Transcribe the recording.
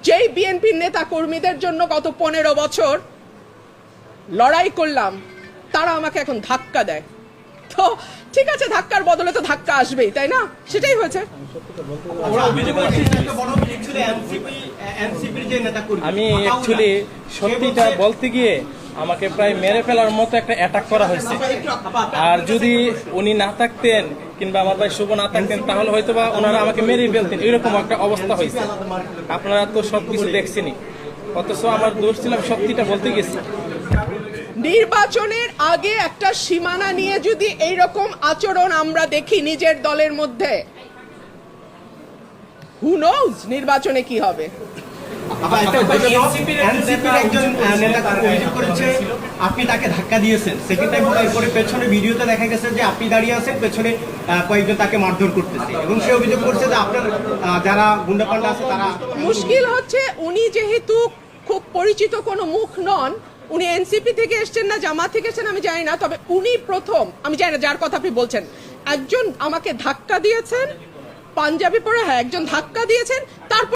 যেই বিএনপির নেতা কর্মীদের জন্য গত 15 বছর লড়াই করলাম, তারা আমাকে এখন ধাক্কা দেয়। তো ঠিক আছে, ধাক্কার বদলে তো ধাক্কা আসবেই, তাই না? সেটাই হয়েছে। আমি অ্যাকচুয়ালি সত্যিটা বলতে গিয়ে আমাকে প্রায় মেরে ফেলার মতো একটা অ্যাটাক করা হয়েছে। আর যদি উনি না থাকতেন কিংবা আমার ভাই শুভ না থাকতেন, তাহলে হয়তো বা ওনারা আমাকে মেরে ফেলতেন, এরকম একটা অবস্থা হয়েছে। আপনারা তো সবকিছু দেখছেনই, অথচ আমার দোষ ছিল, আমি সত্যিটা বলতে গেছি। নির্বাচনের আগে একটা সীমানা নিয়ে যদি এইরকম আচরণ আমরা দেখি নিজের দলের মধ্যে, হু নোজ নির্বাচনে কি হবে। আপনি তাকে ধাক্কা দিয়েছেন, সেকেন্ড টাইম পরে পেছনে ভিডিওতে দেখা গেছে যে আপনি দাঁড়িয়ে আছেন, পেছনে কয়েকজন তাকে মারধর করতেছে এবং সে অভিযোগ করছে যে আপনার যারা গুন্ডাপান্ডা আছে তারা। মুশকিল হচ্ছে উনি যেহেতু খুব পরিচিত কোনো মুখ নন, উনি এনসিপি থেকে এসেছেন না জামাত থেকে এসেছেন আমি জানি না, তবে উনি প্রথম, আমি জানি না যার কথা আপনি বলছেন, একজন আমাকে ধাক্কা দিয়েছেন পাঞ্জাবি পরে, হ্যাঁ একজন ধাক্কা দিয়েছেন, তারপর